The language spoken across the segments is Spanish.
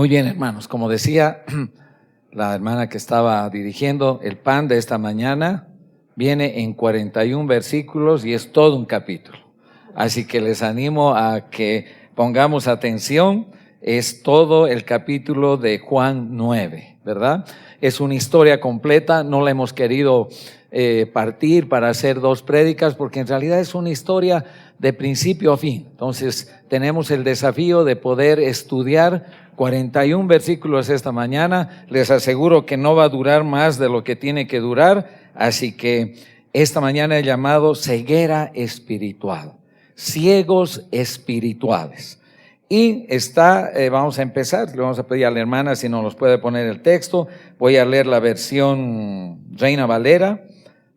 Muy bien, hermanos, como decía la hermana que estaba dirigiendo, el pan de esta mañana viene en 41 versículos y es todo un capítulo. Así que les animo a que pongamos atención, es todo el capítulo de Juan 9, ¿verdad? Es una historia completa, no la hemos querido partir para hacer dos prédicas porque en realidad es una historia de principio a fin. Entonces tenemos el desafío de poder estudiar 41 versículos esta mañana. Les aseguro que no va a durar más de lo que tiene que durar, así que esta mañana he llamado ceguera espiritual, ciegos espirituales. Y vamos a empezar, le vamos a pedir a la hermana si nos los puede poner el texto. Voy a leer la versión Reina Valera,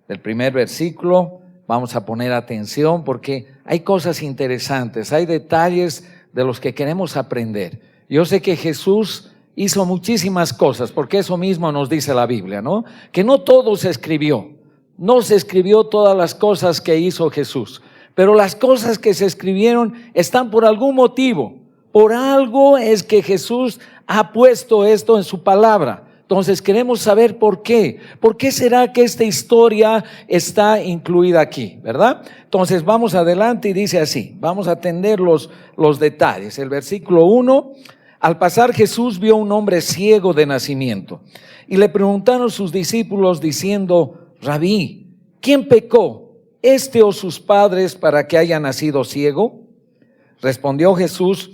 del primer versículo. Vamos a poner atención porque hay cosas interesantes, hay detalles de los que queremos aprender. Yo sé que Jesús hizo muchísimas cosas, porque eso mismo nos dice la Biblia, ¿no? Que no todo se escribió, no se escribió todas las cosas que hizo Jesús, pero las cosas que se escribieron están por algún motivo, por algo es que Jesús ha puesto esto en su palabra. Entonces queremos saber por qué. ¿Por qué será que esta historia está incluida aquí? ¿Verdad? Entonces vamos adelante y dice así. Vamos a atender los detalles. El versículo 1. Al pasar Jesús vio un hombre ciego de nacimiento. Y le preguntaron sus discípulos diciendo: Rabí, ¿quién pecó, este o sus padres, para que haya nacido ciego? Respondió Jesús: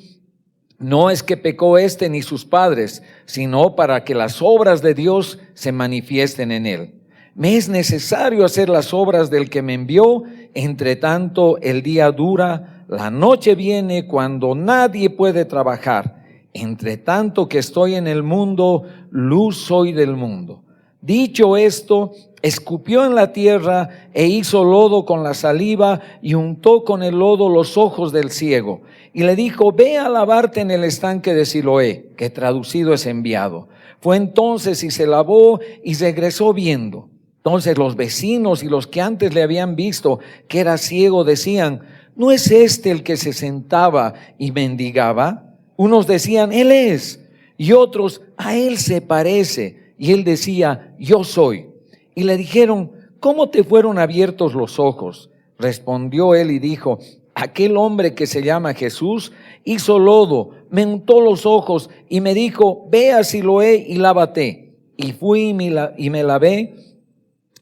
no es que pecó este ni sus padres, sino para que las obras de Dios se manifiesten en él. Me es necesario hacer las obras del que me envió, entre tanto el día dura, la noche viene cuando nadie puede trabajar. Entre tanto que estoy en el mundo, luz soy del mundo. Dicho esto, escupió en la tierra e hizo lodo con la saliva y untó con el lodo los ojos del ciego. Y le dijo: ve a lavarte en el estanque de Siloé, que traducido es enviado. Fue entonces y se lavó y regresó viendo. Entonces los vecinos y los que antes le habían visto que era ciego decían: ¿no es este el que se sentaba y mendigaba? Unos decían: él es, y otros: a él se parece. Y él decía: yo soy. Y le dijeron: ¿cómo te fueron abiertos los ojos? Respondió él y dijo: aquel hombre que se llama Jesús hizo lodo, me untó los ojos y me dijo: ve a Siloé y lávate. Y fui y me lavé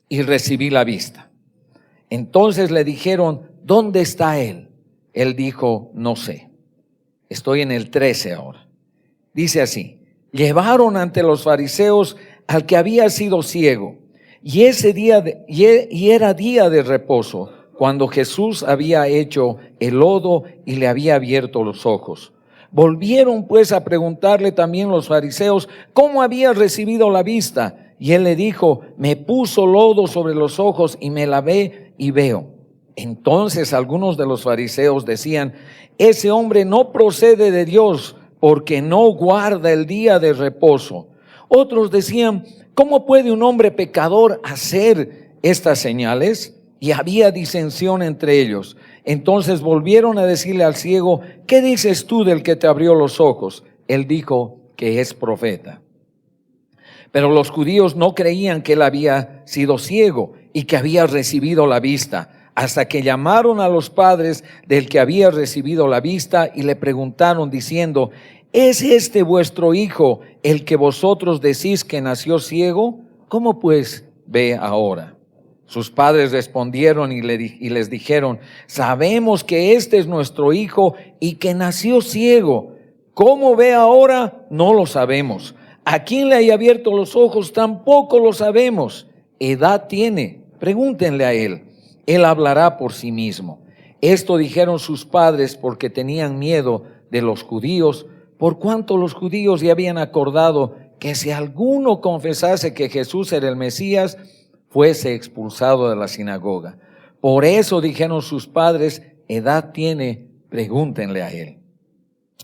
y recibí la vista. Entonces le dijeron: ¿dónde está él? Él dijo: no sé. Estoy en el 13 ahora. Dice así: llevaron ante los fariseos al que había sido ciego, y era día de reposo, cuando Jesús había hecho el lodo y le había abierto los ojos. Volvieron pues a preguntarle también los fariseos cómo había recibido la vista, y él le dijo: me puso lodo sobre los ojos y me lavé y veo. Entonces algunos de los fariseos decían: ese hombre no procede de Dios, porque no guarda el día de reposo. Otros decían: ¿cómo puede un hombre pecador hacer estas señales? Y había disensión entre ellos. Entonces volvieron a decirle al ciego: ¿qué dices tú del que te abrió los ojos? Él dijo que es profeta. Pero los judíos no creían que él había sido ciego y que había recibido la vista, hasta que llamaron a los padres del que había recibido la vista y le preguntaron diciendo: ¿es este vuestro hijo el que vosotros decís que nació ciego? ¿Cómo pues ve ahora? Sus padres respondieron y les dijeron: sabemos que este es nuestro hijo y que nació ciego. ¿Cómo ve ahora? No lo sabemos. ¿A quién le haya abierto los ojos? Tampoco lo sabemos. ¿Edad tiene? Pregúntenle a él. Él hablará por sí mismo. Esto dijeron sus padres porque tenían miedo de los judíos, por cuanto los judíos ya habían acordado que si alguno confesase que Jesús era el Mesías, fuese expulsado de la sinagoga. Por eso dijeron sus padres: edad tiene, pregúntenle a él.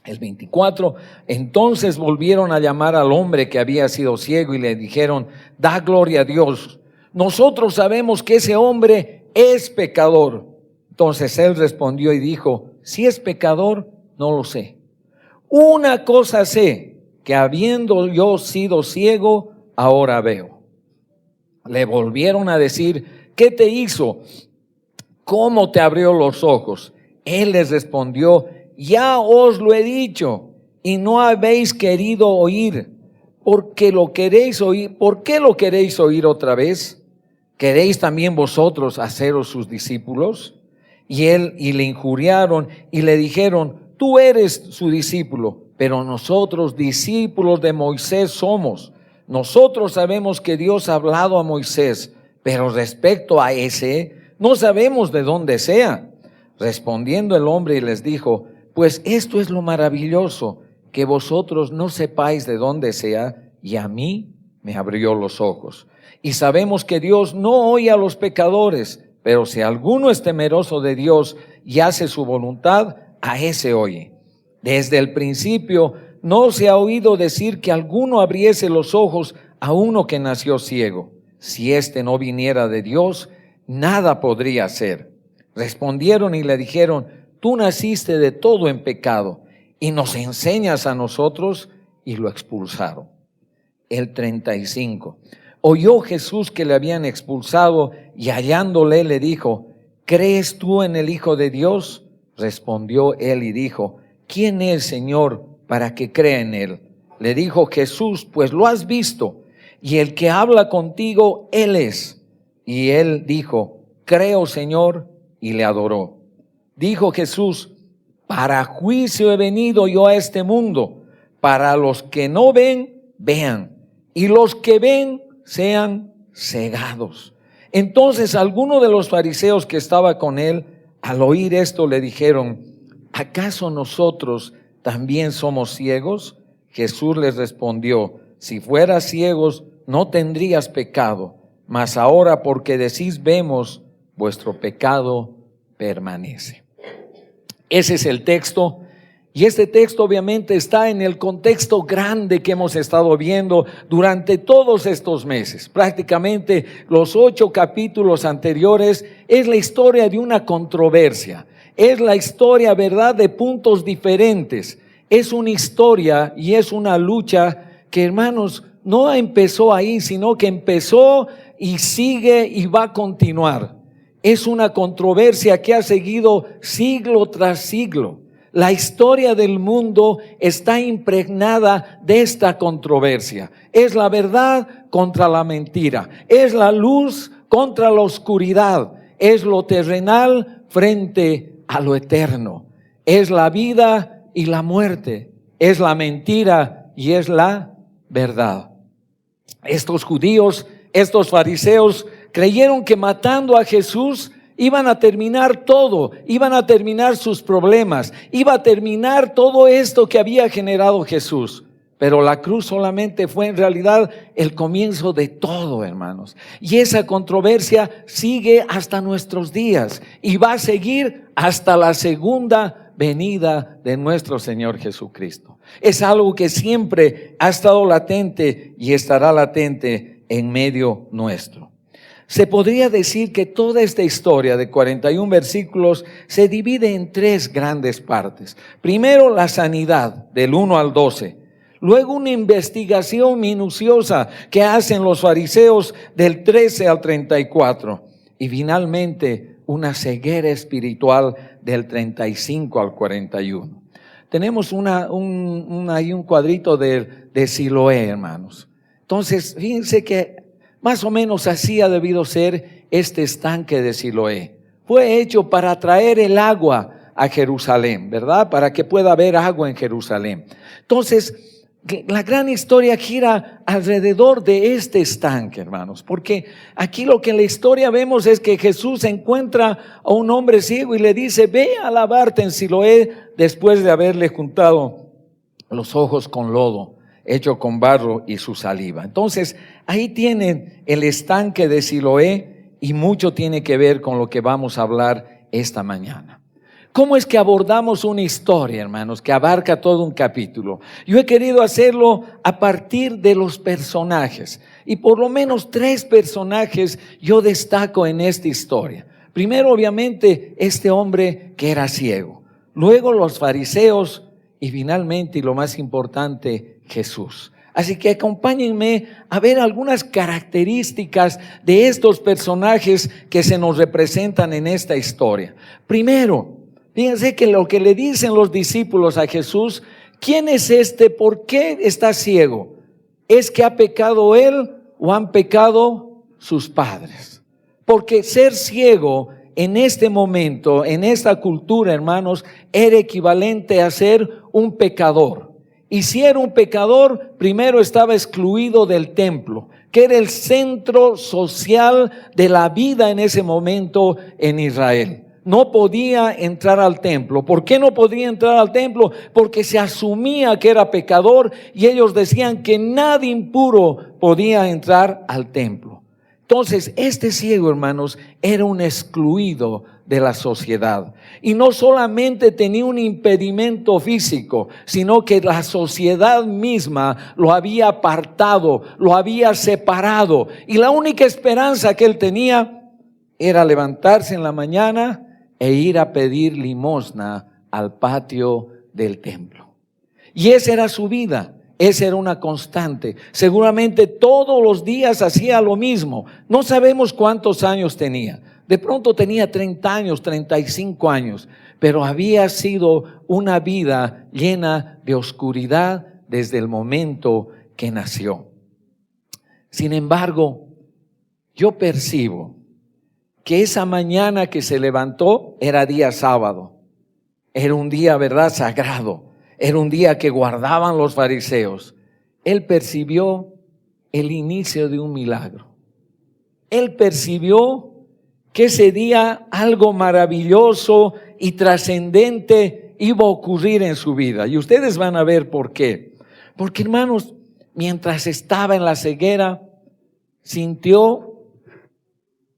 El 24, entonces volvieron a llamar al hombre que había sido ciego y le dijeron: da gloria a Dios. Nosotros sabemos que ese hombre es pecador. Entonces él respondió y dijo: si es pecador, no lo sé. Una cosa sé, que habiendo yo sido ciego, ahora veo. Le volvieron a decir, ¿qué te hizo? ¿Cómo te abrió los ojos? Él les respondió, ya os lo he dicho y no habéis querido oír. ¿Por qué lo queréis oír otra vez? ¿Queréis también vosotros haceros sus discípulos? Y le injuriaron y le dijeron, tú eres su discípulo, pero nosotros discípulos de Moisés somos. Nosotros sabemos que Dios ha hablado a Moisés, pero respecto a ese, no sabemos de dónde sea. Respondiendo el hombre les dijo, pues esto es lo maravilloso, que vosotros no sepáis de dónde sea, y a mí me abrió los ojos. Y sabemos que Dios no oye a los pecadores, pero si alguno es temeroso de Dios y hace su voluntad, a ese oye. Desde el principio no se ha oído decir que alguno abriese los ojos a uno que nació ciego. Si éste no viniera de Dios, nada podría hacer. Respondieron y le dijeron, tú naciste de todo en pecado y nos enseñas a nosotros, y lo expulsaron. El 35. Oyó Jesús que le habían expulsado y hallándole le dijo, ¿crees tú en el Hijo de Dios? Respondió él y dijo, ¿quién es, Señor, para que crea en él? Le dijo Jesús, pues lo has visto, y el que habla contigo, él es. Y él dijo, creo, Señor, y le adoró. Dijo Jesús, para juicio he venido yo a este mundo, para los que no ven, vean, y los que ven, sean cegados. Entonces algunos de los fariseos que estaba con él, al oír esto, le dijeron, ¿acaso nosotros también somos ciegos? Jesús les respondió, si fueras ciegos, no tendrías pecado, mas ahora porque decís vemos, vuestro pecado permanece. Ese es el texto. Y este texto obviamente está en el contexto grande que hemos estado viendo durante todos estos meses. Prácticamente los 8 capítulos anteriores es la historia de una controversia. Es la historia, ¿verdad?, de puntos diferentes. Es una historia y es una lucha que, hermanos, no empezó ahí, sino que empezó y sigue y va a continuar. Es una controversia que ha seguido siglo tras siglo. La historia del mundo está impregnada de esta controversia. Es la verdad contra la mentira. Es la luz contra la oscuridad. Es lo terrenal frente a lo eterno. Es la vida y la muerte. Es la mentira y es la verdad. Estos judíos, estos fariseos, creyeron que matando a Jesús iban a terminar todo, iban a terminar sus problemas, iba a terminar todo esto que había generado Jesús. Pero la cruz solamente fue en realidad el comienzo de todo, hermanos. Y esa controversia sigue hasta nuestros días y va a seguir hasta la segunda venida de nuestro Señor Jesucristo. Es algo que siempre ha estado latente y estará latente en medio nuestro. Se podría decir que toda esta historia de 41 versículos se divide en 3 grandes partes. Primero, la sanidad, del 1 al 12. Luego, una investigación minuciosa que hacen los fariseos del 13 al 34. Y finalmente, una ceguera espiritual del 35 al 41. Tenemos ahí un cuadrito de Siloé, hermanos. Entonces, fíjense que más o menos así ha debido ser este estanque de Siloé. Fue hecho para traer el agua a Jerusalén, ¿verdad? Para que pueda haber agua en Jerusalén. Entonces, la gran historia gira alrededor de este estanque, hermanos, porque aquí lo que en la historia vemos es que Jesús encuentra a un hombre ciego y le dice, ve a lavarte en Siloé, después de haberle juntado los ojos con lodo, hecho con barro y su saliva. Entonces, ahí tienen el estanque de Siloé y mucho tiene que ver con lo que vamos a hablar esta mañana. ¿Cómo es que abordamos una historia, hermanos, que abarca todo un capítulo? Yo he querido hacerlo a partir de los personajes. Y por lo menos 3 personajes yo destaco en esta historia. Primero, obviamente, este hombre que era ciego. Luego, los fariseos. Y finalmente, y lo más importante, Jesús. Así que acompáñenme a ver algunas características de estos personajes que se nos representan en esta historia. Primero, fíjense que lo que le dicen los discípulos a Jesús: ¿quién es este? ¿Por qué está ciego? ¿Es que ha pecado él o han pecado sus padres? Porque ser ciego en este momento, en esta cultura, hermanos, era equivalente a ser un pecador. Y si era un pecador, primero estaba excluido del templo, que era el centro social de la vida en ese momento en Israel. No podía entrar al templo. ¿Por qué no podía entrar al templo? Porque se asumía que era pecador y ellos decían que nadie impuro podía entrar al templo. Entonces, este ciego, hermanos, era un excluido de la sociedad. Y no solamente tenía un impedimento físico, sino que la sociedad misma lo había apartado, lo había separado. Y la única esperanza que él tenía era levantarse en la mañana e ir a pedir limosna al patio del templo. Y esa era su vida. Esa era una constante. Seguramente todos los días hacía lo mismo. No sabemos cuántos años tenía. De pronto tenía 30 años, 35 años. Pero había sido una vida llena de oscuridad desde el momento que nació. Sin embargo, yo percibo que esa mañana que se levantó era día sábado. Era un día, ¿verdad?, sagrado. Era un día que guardaban los fariseos. Él percibió el inicio de un milagro. Él percibió que ese día algo maravilloso y trascendente iba a ocurrir en su vida. Y ustedes van a ver por qué. Porque, hermanos, mientras estaba en la ceguera, sintió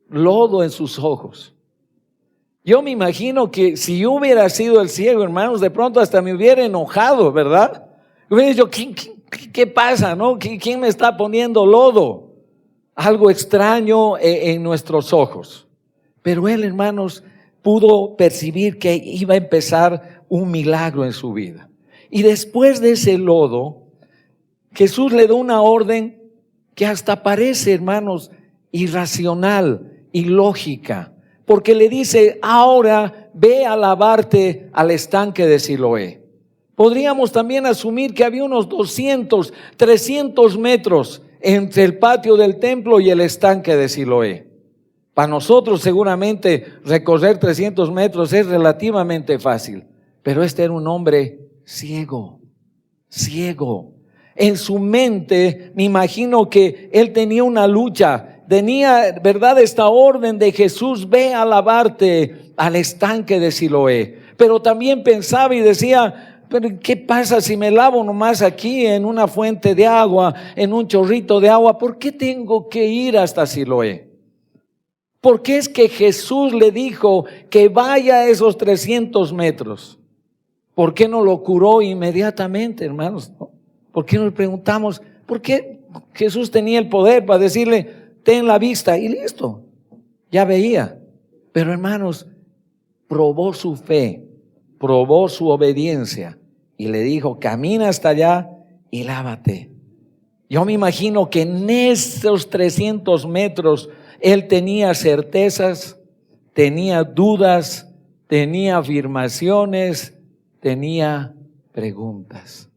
lodo en sus ojos. Yo me imagino que si yo hubiera sido el ciego, hermanos, de pronto hasta me hubiera enojado, ¿verdad? Hubiera dicho, ¿qué pasa, no? ¿Quién me está poniendo lodo? Algo extraño en nuestros ojos. Pero él, hermanos, pudo percibir que iba a empezar un milagro en su vida. Y después de ese lodo, Jesús le da una orden que hasta parece, hermanos, irracional, ilógica. Porque le dice, ahora ve a lavarte al estanque de Siloé. Podríamos también asumir que había unos 200, 300 metros entre el patio del templo y el estanque de Siloé. Para nosotros seguramente recorrer 300 metros es relativamente fácil. Pero este era un hombre ciego, ciego. En su mente me imagino que él tenía una lucha. Tenía, ¿verdad?, esta orden de Jesús, ve a lavarte al estanque de Siloé. Pero también pensaba y decía, pero ¿qué pasa si me lavo nomás aquí en una fuente de agua, en un chorrito de agua? ¿Por qué tengo que ir hasta Siloé? ¿Por qué es que Jesús le dijo que vaya a esos 300 metros? ¿Por qué no lo curó inmediatamente, hermanos? ¿Por qué no le preguntamos? ¿Por qué Jesús tenía el poder para decirle, ten la vista y listo? Ya veía. Pero, hermanos, probó su fe, probó su obediencia y le dijo, camina hasta allá y lávate. Yo me imagino que en esos 300 metros él tenía certezas, tenía dudas, tenía afirmaciones, tenía preguntas.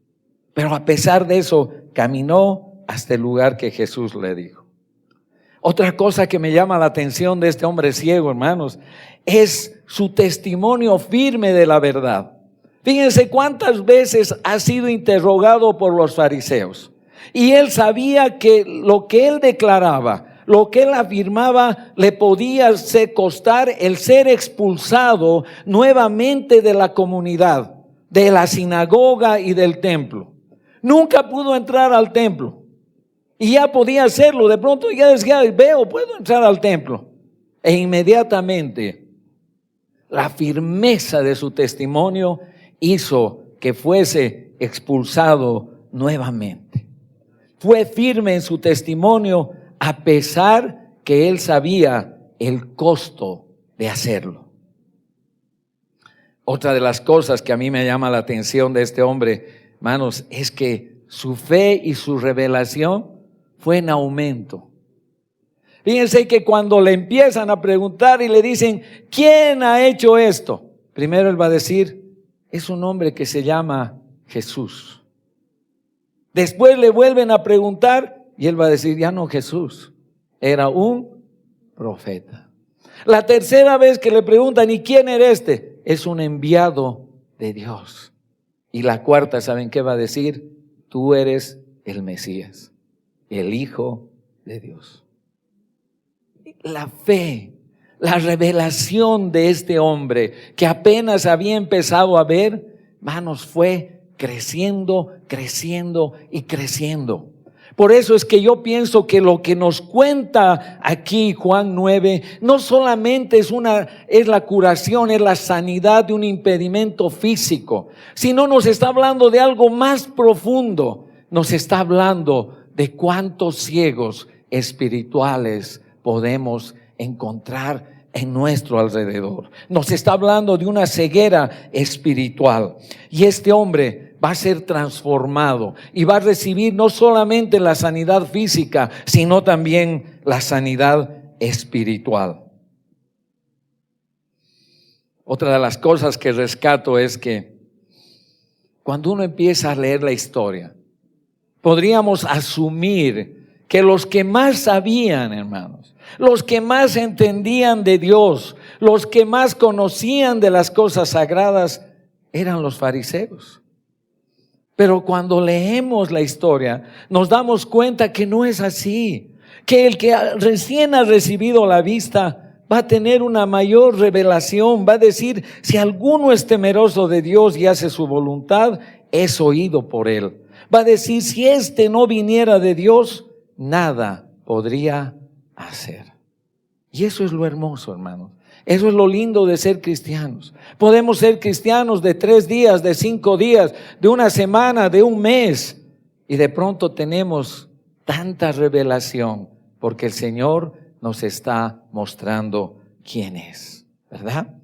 Pero a pesar de eso, caminó hasta el lugar que Jesús le dijo. Otra cosa que me llama la atención de este hombre ciego, hermanos, es su testimonio firme de la verdad. Fíjense cuántas veces ha sido interrogado por los fariseos. Y él sabía que lo que él declaraba, lo que él afirmaba, le podía costar el ser expulsado nuevamente de la comunidad, de la sinagoga y del templo. Nunca pudo entrar al templo. Y ya podía hacerlo. De pronto ya decía, puedo entrar al templo. E inmediatamente la firmeza de su testimonio hizo que fuese expulsado nuevamente. Fue firme en su testimonio a pesar que él sabía el costo de hacerlo. Otra de las cosas que a mí me llama la atención de este hombre, hermanos, es que su fe y su revelación fue en aumento. Fíjense que cuando le empiezan a preguntar y le dicen, ¿quién ha hecho esto? Primero él va a decir, es un hombre que se llama Jesús. Después le vuelven a preguntar y él va a decir, ya no Jesús, era un profeta. La tercera vez que le preguntan, ¿y quién era este? Es un enviado de Dios. Y la cuarta, ¿saben qué va a decir? Tú eres el Mesías, el Hijo de Dios. La fe, la revelación de este hombre que apenas había empezado a ver, hermanos, fue creciendo, creciendo y creciendo. Por eso es que yo pienso que lo que nos cuenta aquí Juan 9 no solamente es la curación, es la sanidad de un impedimento físico, sino nos está hablando de algo más profundo. Nos está hablando de cuántos ciegos espirituales podemos encontrar en nuestro alrededor. Nos está hablando de una ceguera espiritual. Y este hombre va a ser transformado y va a recibir no solamente la sanidad física, sino también la sanidad espiritual. Otra de las cosas que rescato es que cuando uno empieza a leer la historia, podríamos asumir que los que más sabían, hermanos, los que más entendían de Dios, los que más conocían de las cosas sagradas, eran los fariseos. Pero cuando leemos la historia, nos damos cuenta que no es así, que el que recién ha recibido la vista va a tener una mayor revelación, va a decir, si alguno es temeroso de Dios y hace su voluntad, es oído por él. Va a decir, si este no viniera de Dios, nada podría hacer. Y eso es lo hermoso, hermanos. Eso es lo lindo de ser cristianos. Podemos ser cristianos de 3 días, de 5 días, de una semana, de un mes. Y de pronto tenemos tanta revelación porque el Señor nos está mostrando quién es, ¿verdad?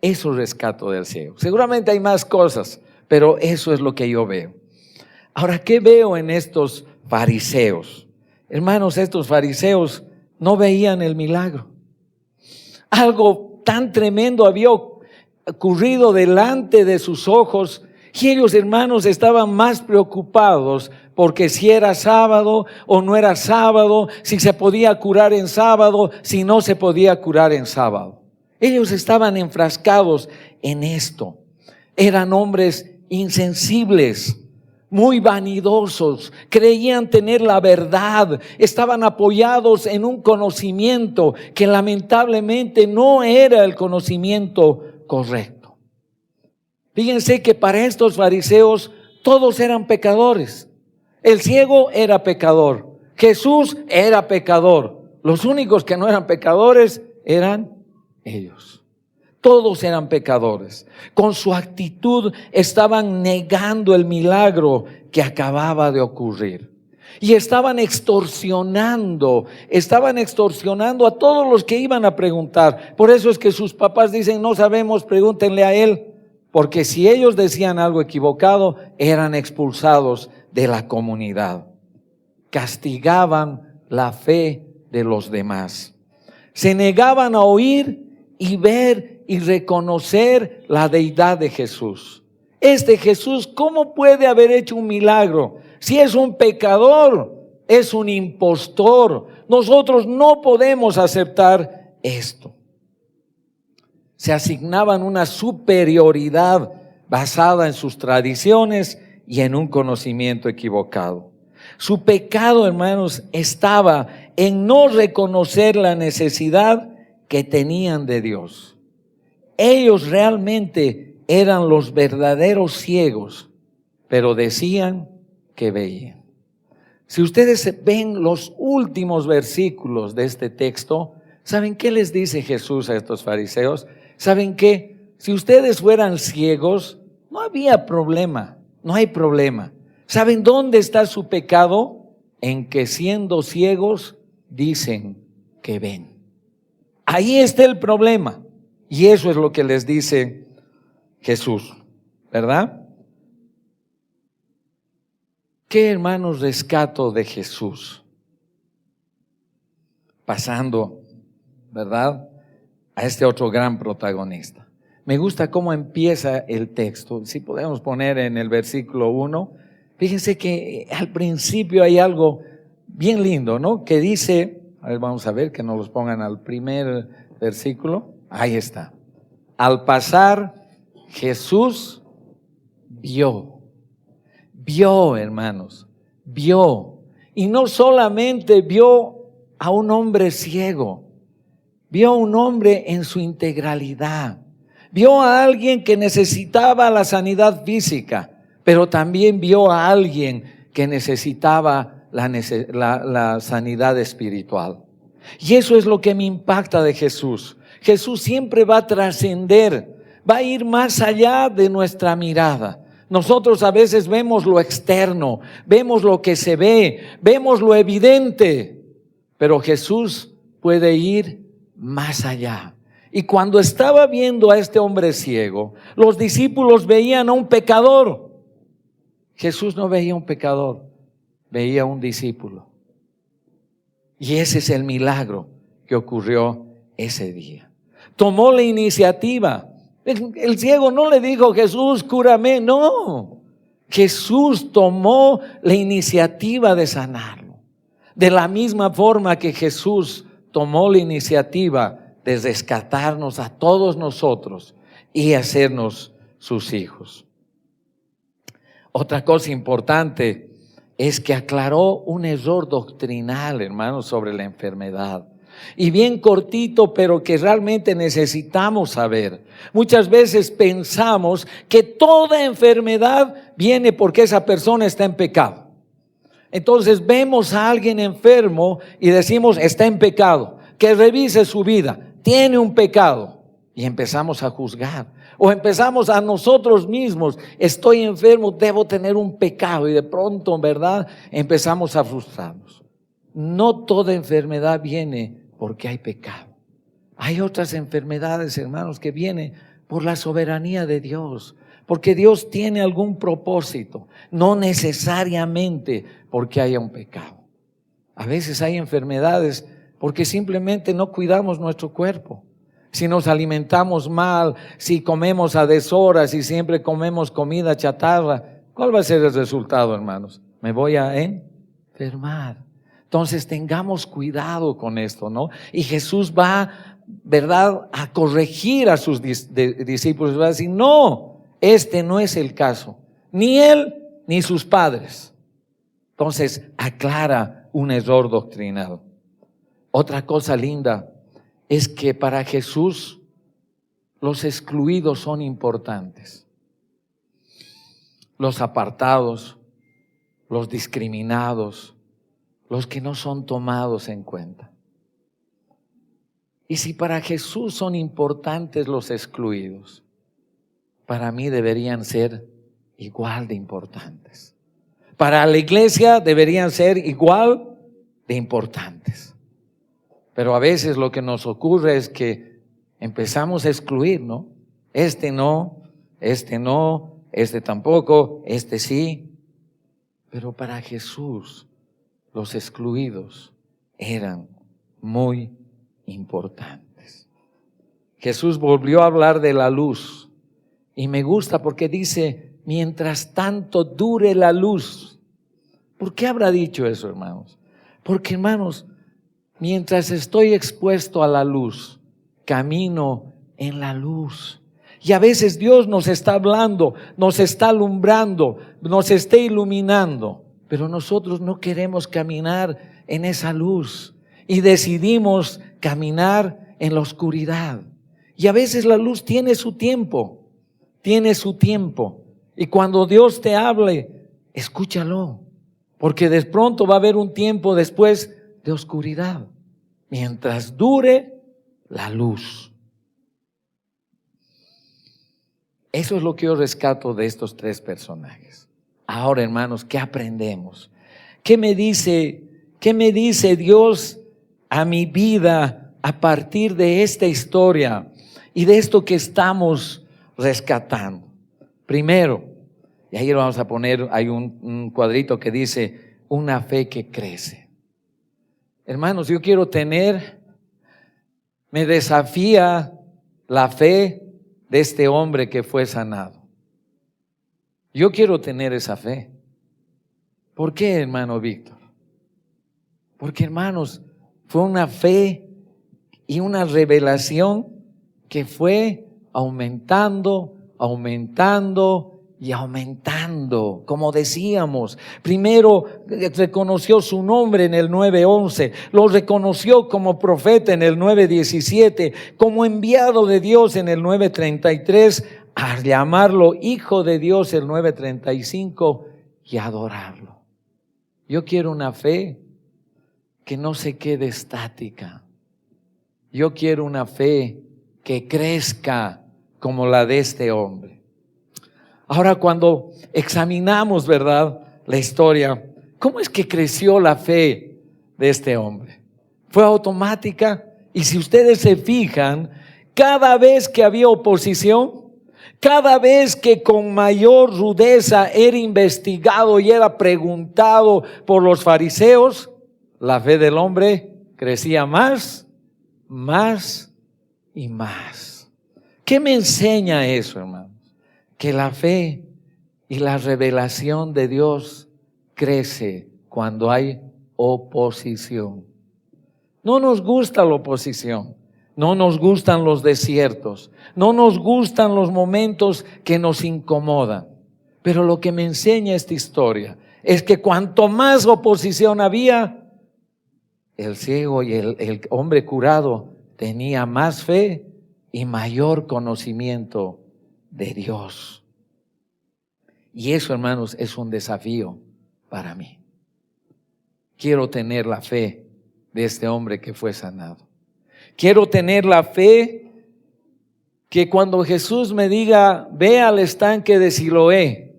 Eso rescato del ciego. Seguramente hay más cosas, pero eso es lo que yo veo. Ahora, ¿qué veo en estos fariseos? Hermanos, estos fariseos no veían el milagro. Algo tan tremendo había ocurrido delante de sus ojos y ellos, hermanos, estaban más preocupados porque si era sábado o no era sábado, si se podía curar en sábado, si no se podía curar en sábado. Ellos estaban enfrascados en esto. Eran hombres insensibles, muy vanidosos, creían tener la verdad, estaban apoyados en un conocimiento que lamentablemente no era el conocimiento correcto. Fíjense que para estos fariseos todos eran pecadores. El ciego era pecador, Jesús era pecador. Los únicos que no eran pecadores eran ellos. Todos eran pecadores. Con su actitud estaban negando el milagro que acababa de ocurrir. Y estaban extorsionando a todos los que iban a preguntar. Por eso es que sus papás dicen, no sabemos, pregúntenle a él. Porque si ellos decían algo equivocado, eran expulsados de la comunidad. Castigaban la fe de los demás. Se negaban a oír y ver y reconocer la deidad de Jesús. Este Jesús, ¿cómo puede haber hecho un milagro? Si es un pecador, es un impostor. Nosotros no podemos aceptar esto. Se asignaban una superioridad basada en sus tradiciones y en un conocimiento equivocado. Su pecado, hermanos, estaba en no reconocer la necesidad que tenían de Dios. Ellos realmente eran los verdaderos ciegos, pero decían que veían. Si ustedes ven los últimos versículos de este texto, ¿saben qué les dice Jesús a estos fariseos? ¿Saben qué? Si ustedes fueran ciegos, no había problema, no hay problema. ¿Saben dónde está su pecado? En que siendo ciegos dicen que ven. Ahí está el problema. Y eso es lo que les dice Jesús, ¿verdad? ¿Qué, hermanos, rescato de Jesús? Pasando, ¿verdad?, a este otro gran protagonista. Me gusta cómo empieza el texto. Si podemos poner en el versículo 1, fíjense que al principio hay algo bien lindo, ¿no? Que dice, a ver, vamos a ver que nos los pongan al primer versículo. Ahí está. Al pasar, Jesús vio, hermanos, vio. Y no solamente vio a un hombre ciego, vio a un hombre en su integralidad. Vio a alguien que necesitaba la sanidad física, pero también vio a alguien que necesitaba la sanidad espiritual. Y eso es lo que me impacta de Jesús. Jesús siempre va a trascender, va a ir más allá de nuestra mirada. Nosotros a veces vemos lo externo, vemos lo que se ve, vemos lo evidente, pero Jesús puede ir más allá. Y cuando estaba viendo a este hombre ciego, los discípulos veían a un pecador. Jesús no veía un pecador, veía a un discípulo. Y ese es el milagro que ocurrió ese día. Tomó la iniciativa. El ciego no le dijo, Jesús, cúrame. No, Jesús tomó la iniciativa de sanarlo. De la misma forma que Jesús tomó la iniciativa de rescatarnos a todos nosotros y hacernos sus hijos. Otra cosa importante es que aclaró un error doctrinal, hermanos, sobre la enfermedad. Y bien cortito, pero que realmente necesitamos saber. Muchas veces pensamos que toda enfermedad viene porque esa persona está en pecado. Entonces vemos a alguien enfermo y decimos, está en pecado, que revise su vida, tiene un pecado. Y empezamos a juzgar. O empezamos a nosotros mismos, estoy enfermo, debo tener un pecado. Y de pronto, ¿verdad?, empezamos a frustrarnos. No toda enfermedad viene porque hay pecado. Hay otras enfermedades, hermanos, que vienen por la soberanía de Dios. Porque Dios tiene algún propósito, no necesariamente porque haya un pecado. A veces hay enfermedades porque simplemente no cuidamos nuestro cuerpo. Si nos alimentamos mal, si comemos a deshoras, si siempre comemos comida chatarra, ¿cuál va a ser el resultado, hermanos? Me voy a enfermar. Entonces tengamos cuidado con esto, ¿no? Y Jesús va, ¿verdad?, a corregir a sus discípulos. Va a decir, no, este no es el caso. Ni él, ni sus padres. Entonces aclara un error doctrinal. Otra cosa linda es que para Jesús los excluidos son importantes. Los apartados, los discriminados, los que no son tomados en cuenta. Y si para Jesús son importantes los excluidos, para mí deberían ser igual de importantes. Para la iglesia deberían ser igual de importantes. Pero a veces lo que nos ocurre es que empezamos a excluir, ¿no? Este no, este tampoco, este sí. Pero para Jesús los excluidos eran muy importantes. Jesús volvió a hablar de la luz y me gusta porque dice, mientras tanto dure la luz. ¿Por qué habrá dicho eso, hermanos? Porque, hermanos, mientras estoy expuesto a la luz, camino en la luz. Y a veces Dios nos está hablando, nos está alumbrando, nos está iluminando. Pero nosotros no queremos caminar en esa luz. Y decidimos caminar en la oscuridad. Y a veces la luz tiene su tiempo. Tiene su tiempo. Y cuando Dios te hable, escúchalo. Porque de pronto va a haber un tiempo después de oscuridad, mientras dure la luz. Eso es lo que yo rescato de estos tres personajes. Ahora, hermanos, ¿qué aprendemos? ¿Qué me dice Dios a mi vida a partir de esta historia y de esto que estamos rescatando? Primero, Y ahí lo vamos a poner, hay un cuadrito que dice, una fe que crece. Hermanos, yo quiero me desafía la fe de este hombre que fue sanado. Yo quiero tener esa fe. ¿Por qué, hermano Víctor? Porque, hermanos, fue una fe y una revelación que fue aumentando y aumentando. Como decíamos, primero reconoció su nombre en el 9:11, lo reconoció como profeta en el 9:17, como enviado de Dios en el 9:33, a llamarlo hijo de Dios el 9:35 y adorarlo. Yo quiero una fe que no se quede estática. Yo quiero una fe que crezca como la de este hombre. Ahora, cuando examinamos, ¿verdad?, la historia, ¿cómo es que creció la fe de este hombre? ¿Fue automática? Y si ustedes se fijan, cada vez que había oposición, cada vez que con mayor rudeza era investigado y era preguntado por los fariseos, la fe del hombre crecía más y más. ¿Qué me enseña eso, hermanos? Que la fe y la revelación de Dios crece cuando hay oposición. No nos gusta la oposición, no nos gustan los desiertos, no nos gustan los momentos que nos incomodan. Pero lo que me enseña esta historia es que cuanto más oposición había, el ciego y el hombre curado tenía más fe y mayor conocimiento de Dios. Y eso, hermanos, es un desafío para mí. Quiero tener la fe de este hombre que fue sanado. Quiero tener la fe que cuando Jesús me diga, ve al estanque de Siloé,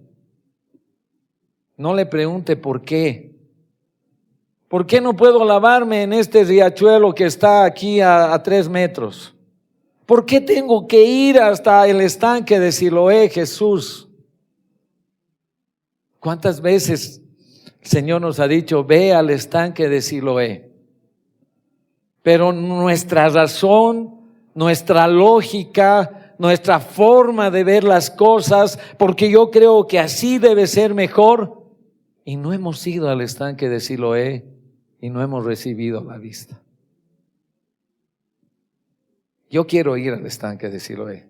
no le pregunte por qué. ¿Por qué no puedo lavarme en este riachuelo que está aquí a 3 metros? ¿Por qué tengo que ir hasta el estanque de Siloé, Jesús? ¿Cuántas veces el Señor nos ha dicho, ve al estanque de Siloé? Pero nuestra razón, nuestra lógica, nuestra forma de ver las cosas, porque yo creo que así debe ser mejor, y no hemos ido al estanque de Siloé y no hemos recibido la vista. Yo quiero ir al estanque de Siloé.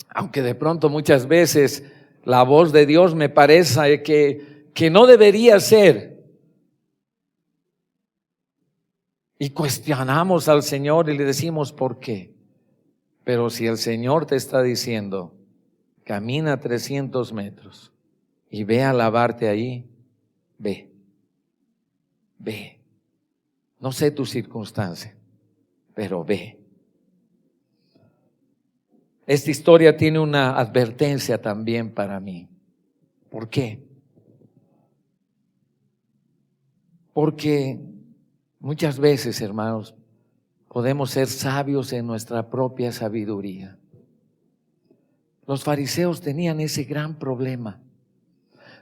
Aunque de pronto muchas veces la voz de Dios me parece que no debería ser. Y cuestionamos al Señor y le decimos ¿por qué? Pero si el Señor te está diciendo, camina 300 metros y ve a lavarte ahí, ve. No sé tu circunstancia, pero ve. Esta historia tiene una advertencia también para mí. ¿Por qué? Porque muchas veces, hermanos, podemos ser sabios en nuestra propia sabiduría. Los fariseos tenían ese gran problema.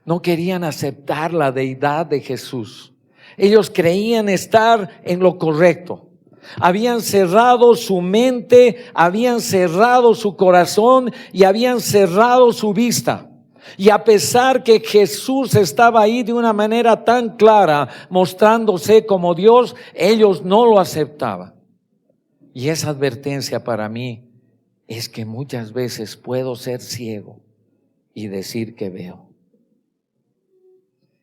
No querían aceptar la deidad de Jesús. Ellos creían estar en lo correcto. Habían cerrado su mente, habían cerrado su corazón y habían cerrado su vista. Y a pesar que Jesús estaba ahí de una manera tan clara, mostrándose como Dios, ellos no lo aceptaban. Y esa advertencia para mí es que muchas veces puedo ser ciego y decir que veo.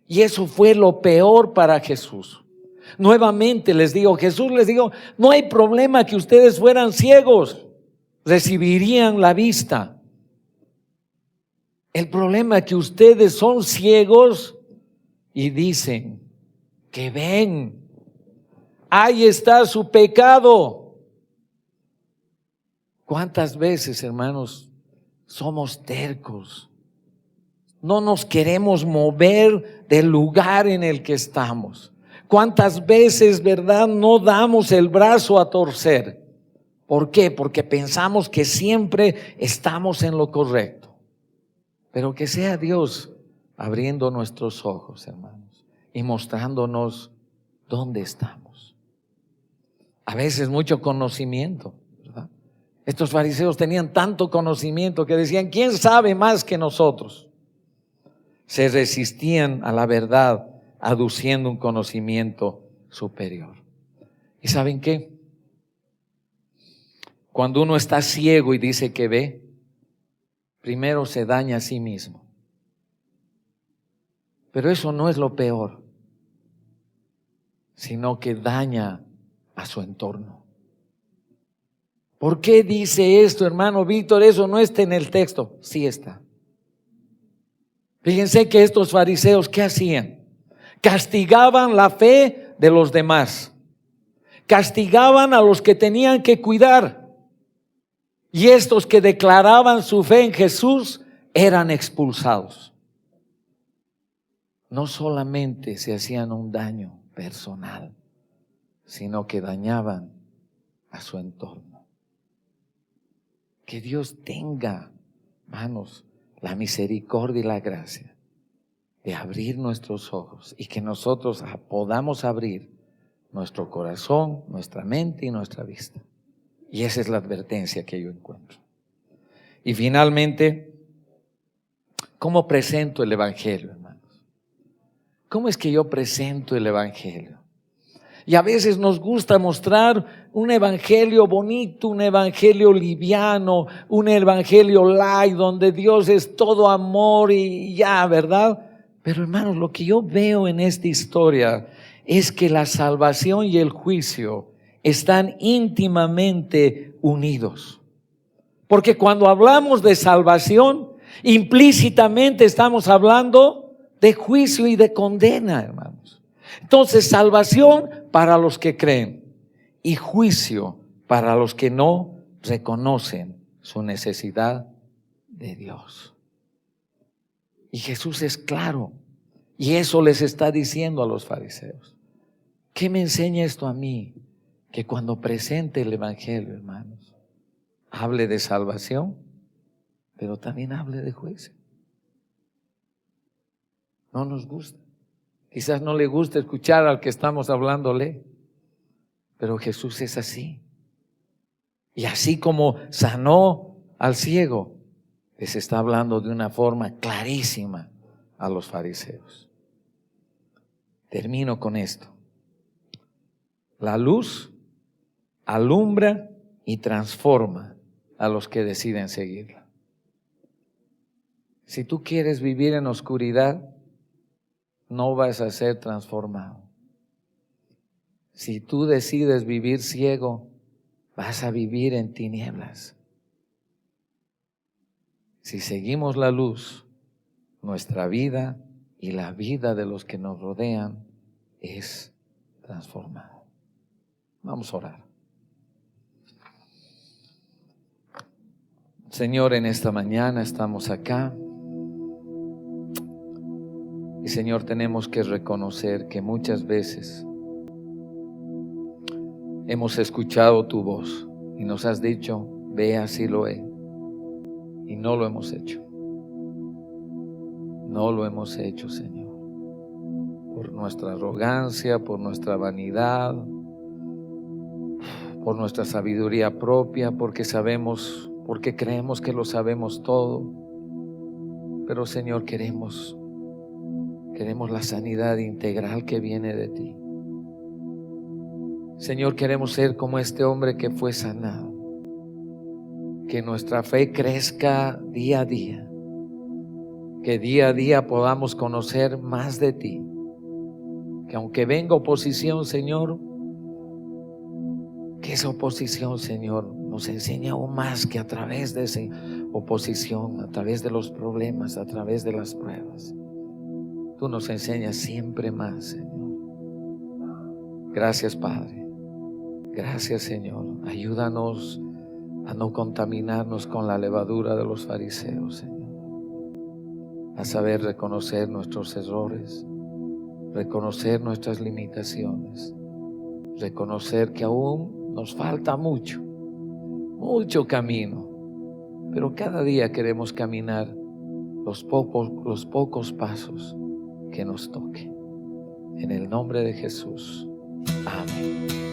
Y eso fue lo peor para Jesús. Nuevamente Jesús les dijo, no hay problema que ustedes fueran ciegos, recibirían la vista. El problema es que ustedes son ciegos y dicen que ven. Ahí está su pecado. ¿Cuántas veces, hermanos, somos tercos? No nos queremos mover del lugar en el que estamos. ¿Cuántas veces, verdad, no damos el brazo a torcer? ¿Por qué? Porque pensamos que siempre estamos en lo correcto. Pero que sea Dios abriendo nuestros ojos, hermanos, y mostrándonos dónde estamos. A veces mucho conocimiento, ¿verdad? Estos fariseos tenían tanto conocimiento que decían, ¿quién sabe más que nosotros? Se resistían a la verdad, aduciendo un conocimiento superior. ¿Y saben qué? Cuando uno está ciego y dice que ve, primero se daña a sí mismo. Pero eso no es lo peor, sino que daña a su entorno. ¿Por qué dice esto, hermano Víctor? Eso no está en el texto. Sí está. Fíjense que estos fariseos, ¿qué hacían? Castigaban la fe de los demás. Castigaban a los que tenían que cuidar. Y estos que declaraban su fe en Jesús eran expulsados. No solamente se hacían un daño personal, sino que dañaban a su entorno. Que Dios tenga, hermanos, la misericordia y la gracia de abrir nuestros ojos y que nosotros podamos abrir nuestro corazón, nuestra mente y nuestra vista. Y esa es la advertencia que yo encuentro. Y finalmente, ¿cómo presento el Evangelio, hermanos? ¿Cómo es que yo presento el Evangelio? Y a veces nos gusta mostrar un evangelio bonito, un evangelio liviano, un evangelio light, donde Dios es todo amor y ya, ¿verdad? Pero hermanos, lo que yo veo en esta historia es que la salvación y el juicio están íntimamente unidos. Porque cuando hablamos de salvación, implícitamente estamos hablando de juicio y de condena, hermanos. Entonces, salvación para los que creen y juicio para los que no reconocen su necesidad de Dios. Y Jesús es claro, y eso les está diciendo a los fariseos. ¿Qué me enseña esto a mí? Que cuando presente el Evangelio, hermanos, hable de salvación, pero también hable de juicio. No nos gusta. Quizás no le gusta escuchar al que estamos hablándole, pero Jesús es así. Y así como sanó al ciego, les está hablando de una forma clarísima a los fariseos. Termino con esto. La luz alumbra y transforma a los que deciden seguirla. Si tú quieres vivir en oscuridad, no vas a ser transformado. Si tú decides vivir ciego, vas a vivir en tinieblas. Si seguimos la luz, nuestra vida y la vida de los que nos rodean es transformada. Vamos a orar. Señor, en esta mañana estamos acá. Y Señor, tenemos que reconocer que muchas veces hemos escuchado tu voz y nos has dicho, ve a Siloé, y no lo hemos hecho. No lo hemos hecho, Señor, por nuestra arrogancia, por nuestra vanidad, por nuestra sabiduría propia, porque creemos que lo sabemos todo. Pero Señor, queremos la sanidad integral que viene de ti. Señor, queremos ser como este hombre que fue sanado. Que nuestra fe crezca día a día. Que día a día podamos conocer más de ti. Que aunque venga oposición, Señor, que esa oposición, Señor, nos enseñe aún más que a través de esa oposición, a través de los problemas, a través de las pruebas, tú nos enseñas siempre más, Señor. Gracias, Padre. Gracias, Señor. Ayúdanos a no contaminarnos con la levadura de los fariseos, Señor. A saber reconocer nuestros errores, reconocer nuestras limitaciones, reconocer que aún nos falta mucho camino, pero cada día queremos caminar los pocos pasos que nos toque. En el nombre de Jesús. Amén.